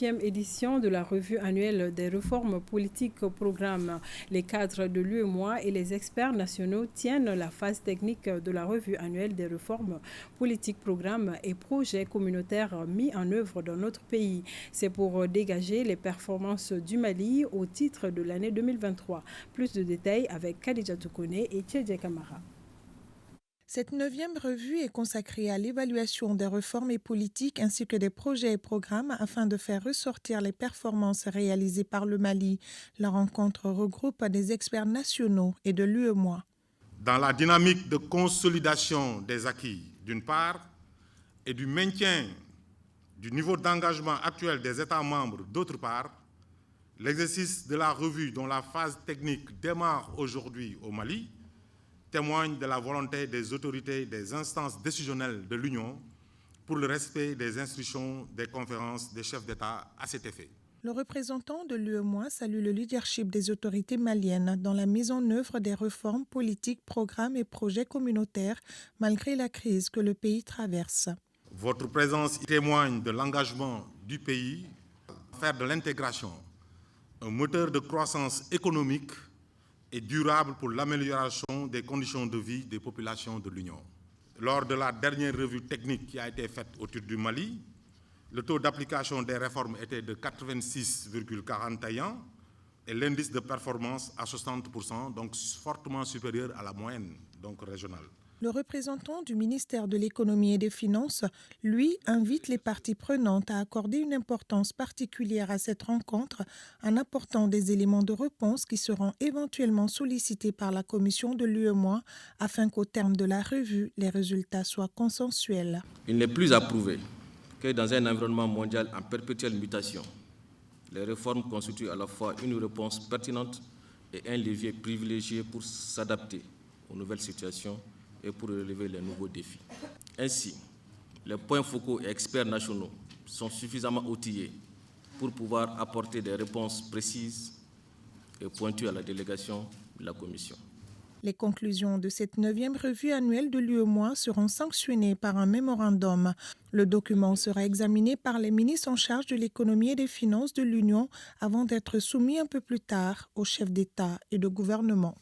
9e édition de la revue annuelle des réformes politiques programmes. Les cadres de l'UEMOA et les experts nationaux tiennent la phase technique de la revue annuelle des réformes politiques programmes et projets communautaires mis en œuvre dans notre pays. C'est pour dégager les performances du Mali au titre de l'année 2023. Plus de détails avec Khadija Toukone et Tchedje Kamara. Cette 9e revue est consacrée à l'évaluation des réformes et politiques ainsi que des projets et programmes afin de faire ressortir les performances réalisées par le Mali. La rencontre regroupe des experts nationaux et de l'UEMOA. Dans la dynamique de consolidation des acquis, d'une part, et du maintien du niveau d'engagement actuel des États membres, d'autre part, l'exercice de la revue dont la phase technique démarre aujourd'hui au Mali témoigne de la volonté des autorités des instances décisionnelles de l'Union pour le respect des instructions des conférences des chefs d'État à cet effet. Le représentant de l'UEMOA salue le leadership des autorités maliennes dans la mise en œuvre des réformes politiques, programmes et projets communautaires malgré la crise que le pays traverse. Votre présence témoigne de l'engagement du pays à faire de l'intégration un moteur de croissance économique et durable pour l'amélioration des conditions de vie des populations de l'Union. Lors de la dernière revue technique qui a été faite autour du Mali, le taux d'application des réformes était de 86,41 et l'indice de performance à 60%, donc fortement supérieur à la moyenne régionale. Le représentant du ministère de l'Économie et des Finances, lui, invite les parties prenantes à accorder une importance particulière à cette rencontre en apportant des éléments de réponse qui seront éventuellement sollicités par la commission de l'UEMOA afin qu'au terme de la revue, les résultats soient consensuels. Il n'est plus à prouver que dans un environnement mondial en perpétuelle mutation, les réformes constituent à la fois une réponse pertinente et un levier privilégié pour s'adapter aux nouvelles situations et pour relever les nouveaux défis. Ainsi, les points focaux et experts nationaux sont suffisamment outillés pour pouvoir apporter des réponses précises et pointues à la délégation de la Commission. Les conclusions de cette 9e revue annuelle de l'UEMOA seront sanctionnées par un mémorandum. Le document sera examiné par les ministres en charge de l'économie et des finances de l'Union avant d'être soumis un peu plus tard aux chefs d'État et de gouvernement.